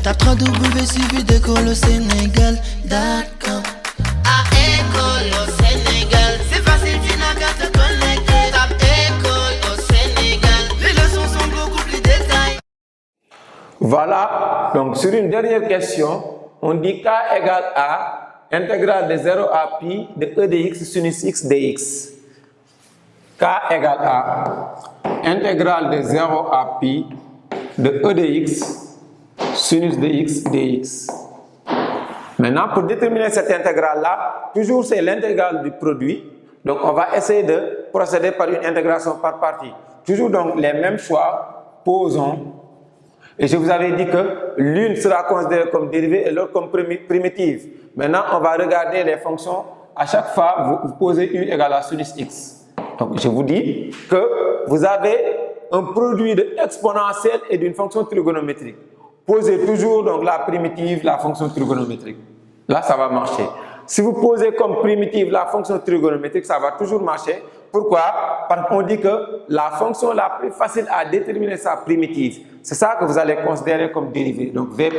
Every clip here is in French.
Tape www.suividécole-au-sénégal.com. À école au Sénégal, c'est facile, tu n'as qu'à te connecter. Tape école au Sénégal, les leçons sont beaucoup plus détaillées. Voilà, donc sur une dernière question, on dit K égale A, intégrale de 0 à pi de E de x sinus x dx. K égale A, intégrale de 0 à pi de E de x sinus de x dx. Maintenant, pour déterminer cette intégrale-là, toujours c'est l'intégrale du produit. Donc, on va essayer de procéder par une intégration par partie. Toujours donc les mêmes choix, posons. Et je vous avais dit que l'une sera considérée comme dérivée et l'autre comme primitive. Maintenant, on va regarder les fonctions. À chaque fois, vous posez u égale à sinus x. Donc, je vous dis que vous avez un produit de exponentielle et d'une fonction trigonométrique. Posez toujours donc la primitive, la fonction trigonométrique. Là, ça va marcher. Si vous posez comme primitive la fonction trigonométrique, ça va toujours marcher. Pourquoi? Parce qu'on dit que la fonction la plus facile à déterminer sa primitive, c'est ça que vous allez considérer comme dérivée. Donc, v'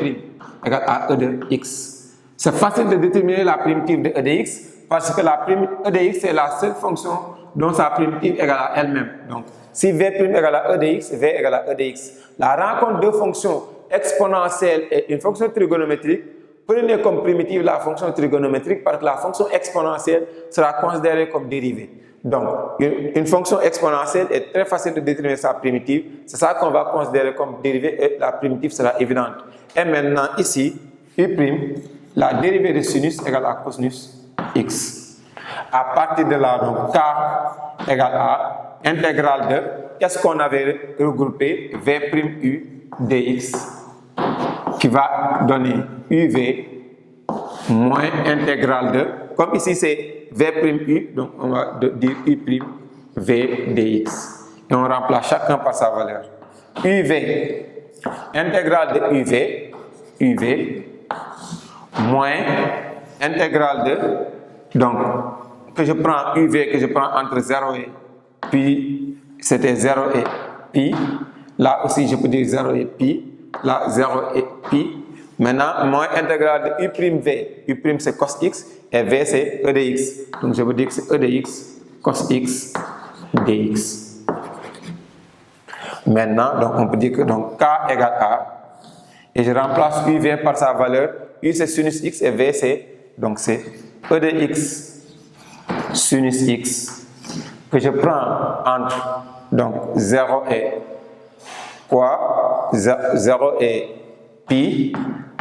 égale à e de x. C'est facile de déterminer la primitive de e de x parce que la primitive e de x est la seule fonction dont sa primitive égale à elle-même. Donc, si v' égale à e de x, v égale à e de x. La rencontre de fonctions exponentielle et une fonction trigonométrique, prenez comme primitive la fonction trigonométrique parce que la fonction exponentielle sera considérée comme dérivée. Donc, une fonction exponentielle est très facile de déterminer sa primitive. C'est ça qu'on va considérer comme dérivée et la primitive sera évidente. Et maintenant, ici, U', la dérivée de sinus égale à cosinus x. À partir de là, donc, K égale à intégrale de, qu'est-ce qu'on avait regroupé? V'u dx, qui va donner uv moins intégrale de, comme ici c'est v'u, donc on va dire u' v dx. Et on remplace chacun par sa valeur. uv, intégrale de uv moins intégrale de, donc que je prends uv, que je prends entre 0 et pi, c'était 0 et pi. Là aussi, je peux dire 0 et pi. Là, 0 et pi. Maintenant, moins intégrale de u'v. U' c'est cos x et v c'est e de x. Donc, je peux dire que c'est e de x cos x dx. Maintenant, donc, on peut dire que donc, k égale a. Et je remplace uv par sa valeur. U c'est sinus x et v c'est, donc c'est e de x sinus x que je prends entre donc 0 et quoi? 0 et pi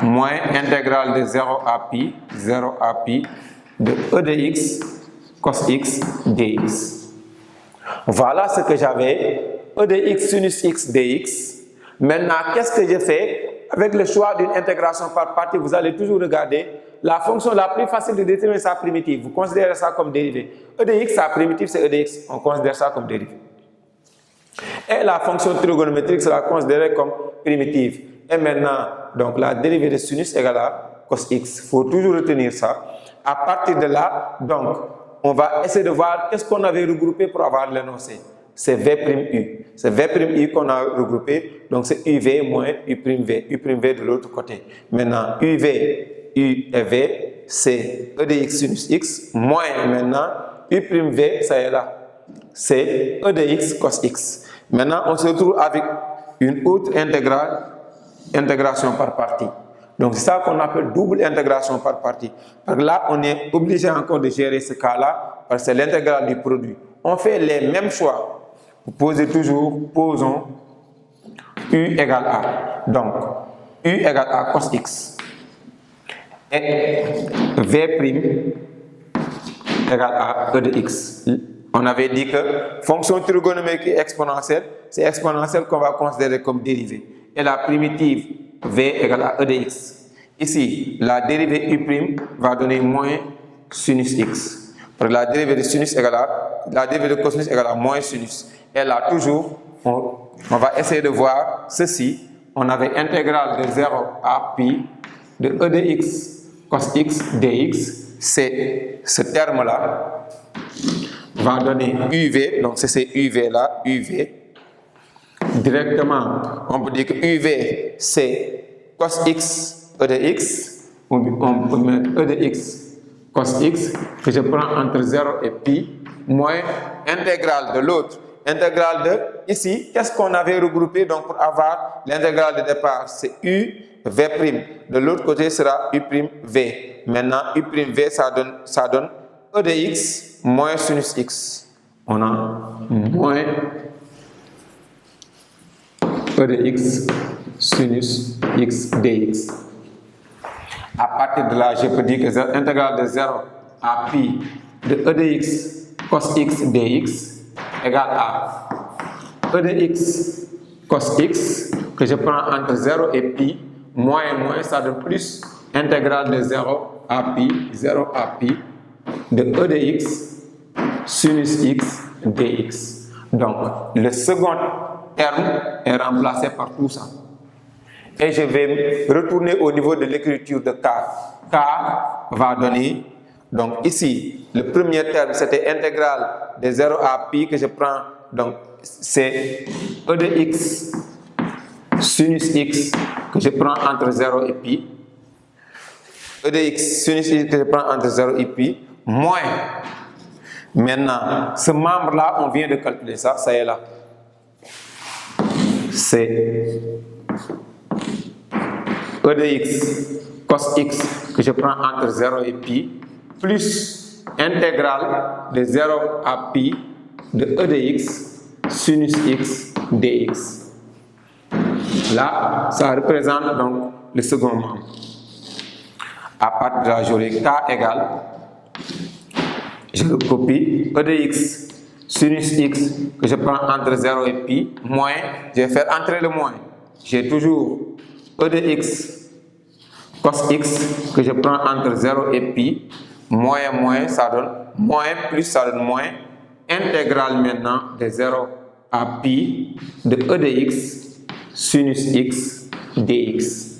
moins intégrale de 0 à pi de e de x cos x dx. Voilà ce que j'avais, e de x sinus x dx. Maintenant, qu'est-ce que je fais? Avec le choix d'une intégration par partie, vous allez toujours regarder la fonction la plus facile de déterminer sa primitive. Vous considérez ça comme dérivée. E de x, sa primitive c'est e de x. On considère ça comme dérivée. Et la fonction trigonométrique sera considérée comme primitive. Et maintenant, donc la dérivée de sinus égale à cos x. Il faut toujours retenir ça. À partir de là, donc, on va essayer de voir qu'est-ce qu'on avait regroupé pour avoir l'énoncé. C'est v'u. C'est v'u qu'on a regroupé. Donc, c'est uv moins u'v. U'v de l'autre côté. Maintenant, uv, u et v, c'est e de x sinus x. Moins maintenant, u'v, ça est là. C'est e de x cos x. Maintenant, on se retrouve avec une autre intégration par partie. Donc, c'est ça qu'on appelle double intégration par partie. Parce que là, on est obligé encore de gérer ce cas-là, parce que c'est l'intégrale du produit. On fait les mêmes choix. Vous posez toujours, posons u égale a. Donc, u égale à cos x. Et v' égale à e de x. On avait dit que fonction trigonométrique exponentielle, c'est exponentielle qu'on va considérer comme dérivée. Et la primitive v égale à e de x. Ici, la dérivée u' va donner moins sinus x. Parce que la dérivée de sinus égale à, la dérivée de cosinus égale à moins sinus. Et là, toujours, on va essayer de voir ceci. On avait intégrale de 0 à pi de e de x cos x dx. C'est ce terme-là va donner uv, donc c'est ces uv là, uv. Directement, on peut dire que uv c'est cos x, e de x, on peut mettre e de x cos x, que je prends entre 0 et pi, moins intégrale de l'autre. Intégrale de, ici, qu'est-ce qu'on avait regroupé? Donc, pour avoir l'intégrale de départ, c'est u v'. De l'autre côté, sera u' v. Maintenant, u' v, ça donne e de x moins sinus x. On a moins e de x sinus x dx. À partir de là, je peux dire que l'intégrale de 0 à pi de e de x cos x dx égale à e de x cos x, que je prends entre 0 et pi, moins et moins, ça donne plus intégrale de 0 à pi de e de x sinus x dx. Donc, le second terme est remplacé par tout ça. Et je vais retourner au niveau de l'écriture de k. K va donner, donc ici, le premier terme, c'était intégrale de 0 à pi que je prends, donc c'est e de x sinus x que je prends entre 0 et pi. E de x sinus x que je prends entre 0 et pi, moins. Maintenant, ce membre-là, on vient de calculer ça, ça est là. C'est e de x cos x que je prends entre 0 et pi, plus intégrale de 0 à pi de e de x sinus x dx. Là, ça représente donc le second membre. À partir de là, j'aurai k égale, je le copie, e de x sinus x que je prends entre 0 et pi, moins, je vais faire entrer le moins. J'ai toujours e de x cos x que je prends entre 0 et pi, moins, ça donne moins, plus ça donne moins, intégrale maintenant de 0 à pi de e de x sinus x dx.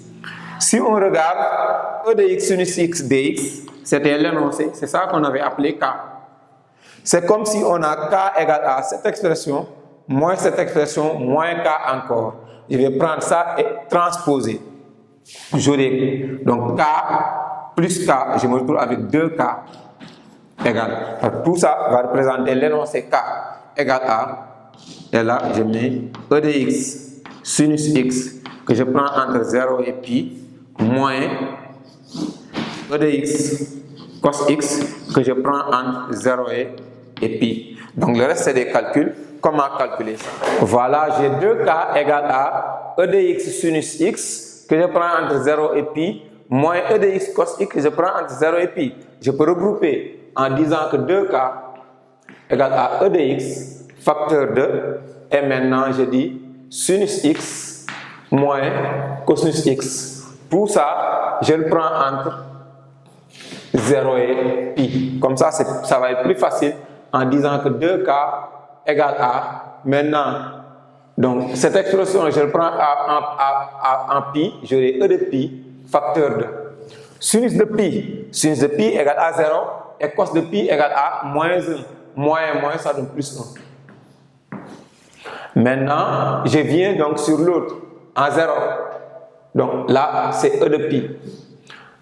Si on regarde e de x sinus x dx, c'était l'énoncé, c'est ça qu'on avait appelé k. C'est comme si on a k égale à cette expression, moins cette expression, moins k encore. Je vais prendre ça et transposer. J'aurai donc k plus k, je me retrouve avec 2k égale. Tout ça va représenter l'énoncé k égale à, et là je mets e de x sinus x que je prends entre 0 et pi, moins e de x cos x que je prends entre 0 et pi. Donc le reste c'est des calculs. Comment calculer ça? Voilà, j'ai 2k égale à e de x sinus x que je prends entre 0 et pi, moins e de x cos x que je prends entre 0 et pi. Je peux regrouper en disant que 2k égale à e de x facteur de, et maintenant je dis sinus x moins cosinus x. Tout ça, je le prends entre 0 et pi. Comme ça, ça va être plus facile en disant que 2k égale à, maintenant, donc cette expression, je le prends en pi, j'aurai e de pi facteur de. Sinus de pi égale à 0 et cos de pi égale à moins 1. Moins, ça donne plus 1. Maintenant, je viens donc sur l'autre, en 0. Donc là, c'est e de pi.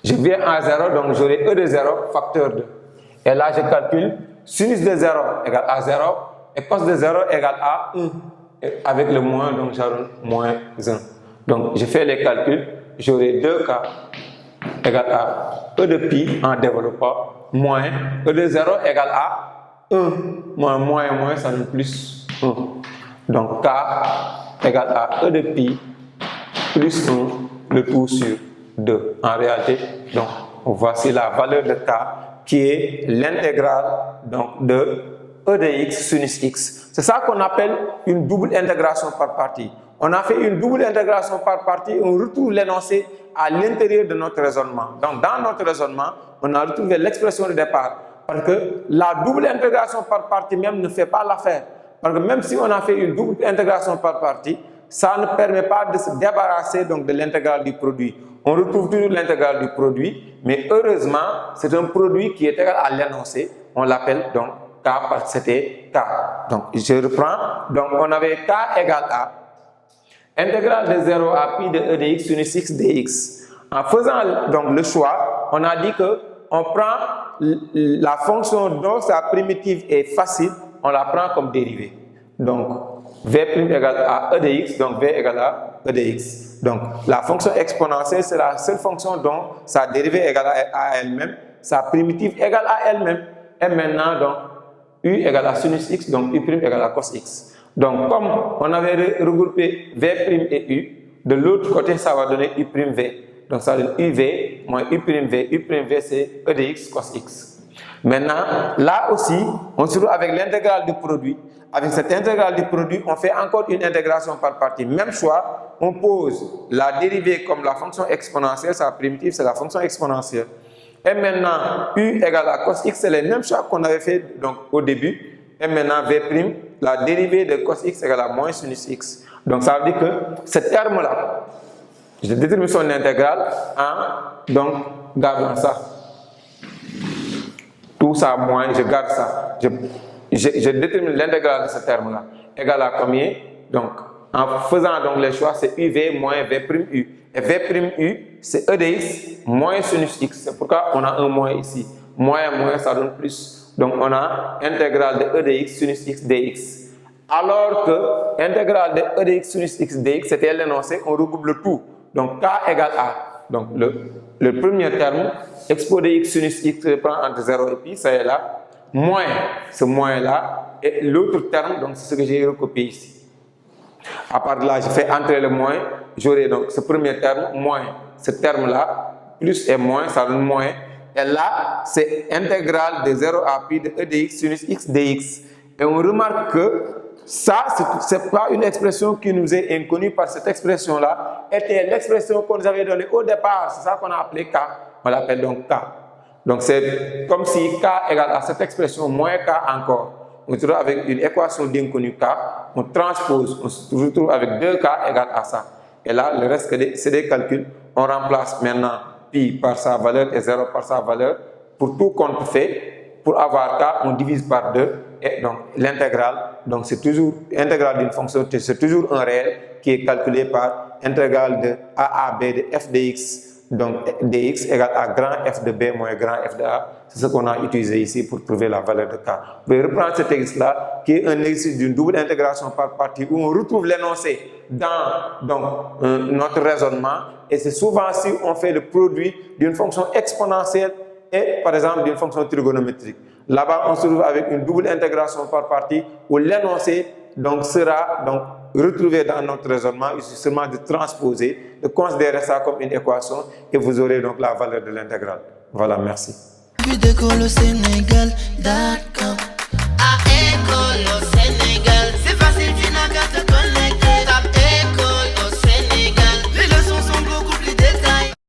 Je viens en 0, donc j'aurai e de 0 facteur 2. Et là, je calcule sinus de 0 égale à 0 et cos de 0 égale à 1. Et avec le moins, donc j'aurai moins 1. Donc je fais les calculs, j'aurai 2k égale à e de pi en développant, moins e de 0 égale à 1. Moins, ça donne plus 1. Donc k égale à e de pi plus 1, le tout sur 2. En réalité, donc voici la valeur de k qui est l'intégrale donc de e de x sinus x. C'est ça qu'on appelle une double intégration par partie. On a fait une double intégration par partie et on retrouve l'énoncé à l'intérieur de notre raisonnement. Donc dans notre raisonnement, on a retrouvé l'expression de départ. Parce que la double intégration par partie même ne fait pas l'affaire. Parce que même si on a fait une double intégration par partie, ça ne permet pas de se débarrasser donc de l'intégrale du produit. On retrouve toujours l'intégrale du produit, mais heureusement, c'est un produit qui est égal à l'énoncé. On l'appelle donc k parce que c'était k. Donc je reprends. Donc on avait k égale à intégrale de 0 à pi de e de x sinus x dx. En faisant donc le choix, on a dit que on prend la fonction dont sa primitive est facile, on la prend comme dérivée. Donc, v' égale à e de x, donc v égale à e de x. Donc, la fonction exponentielle, c'est la seule fonction dont sa dérivée égale à elle-même, sa primitive égale à elle-même. Et maintenant, donc, u égale à sinus x, donc u' égale à cos x. Donc, comme on avait regroupé v' et u, de l'autre côté, ça va donner u'v. Donc, ça donne uv moins u'v. U'v, c'est e de x cos x. Maintenant, là aussi, on se retrouve avec l'intégrale du produit. Avec cette intégrale du produit, on fait encore une intégration par partie. Même choix, on pose la dérivée comme la fonction exponentielle, sa primitive, c'est la fonction exponentielle. Et maintenant, u égale à cos x, c'est les mêmes choix qu'on avait fait donc, au début. Et maintenant, v', la dérivée de cos x égale à moins sinus x. Donc, ça veut dire que ce terme-là, je détermine son intégrale en donc, gardant ça. Tout ça moins, je garde ça. Je détermine l'intégrale de ce terme-là. Égale à combien? Donc, en faisant donc les choix, c'est uv moins v'(u). Et v'(u), c'est e de x moins sinus x. C'est pourquoi on a un moins ici. Moins, ça donne plus. Donc, on a intégrale de e de x sinus x dx. Alors que intégrale de e de x sinus x dx, c'était l'énoncé, on regroupe le tout. Donc, k égale a. Donc, le premier terme, expo de x sinus x se prend entre 0 et pi, ça est là. Moins, ce moins-là. Et l'autre terme, donc, c'est ce que j'ai recopié ici. À part de là, je fais entrer le moins. J'aurai donc ce premier terme, moins ce terme-là, plus et moins, ça donne moins. Et là, c'est intégrale de 0 à pi de e de x sinus x dx. Et on remarque que ça, ce n'est pas une expression qui nous est inconnue, parce que cette expression-là était l'expression qu'on nous avait donnée au départ. C'est ça qu'on a appelé k. On l'appelle donc k. Donc c'est comme si k égale à cette expression moins k encore. On se retrouve avec une équation d'inconnu k, on transpose, on se retrouve avec 2k égale à ça. Et là, le reste, c'est des calculs. On remplace maintenant pi par sa valeur et 0 par sa valeur. Pour tout compte fait, pour avoir k, on divise par 2. Et donc l'intégrale, donc c'est toujours intégrale d'une fonction, c'est toujours un réel qui est calculé par intégrale de a à b de f de x. Donc dx égale à grand f de b moins grand f de a. C'est ce qu'on a utilisé ici pour trouver la valeur de k. Vous pouvez reprendre cet exercice-là, qui est un exercice d'une double intégration par partie, où on retrouve l'énoncé dans donc, notre raisonnement. Et c'est souvent si on fait le produit d'une fonction exponentielle et par exemple d'une fonction trigonométrique. Là-bas, on se retrouve avec une double intégration par partie, où l'énoncé donc, sera donc, retrouvé dans notre raisonnement. Il suffit seulement de transposer, de considérer ça comme une équation, et vous aurez donc la valeur de l'intégrale. Voilà, merci.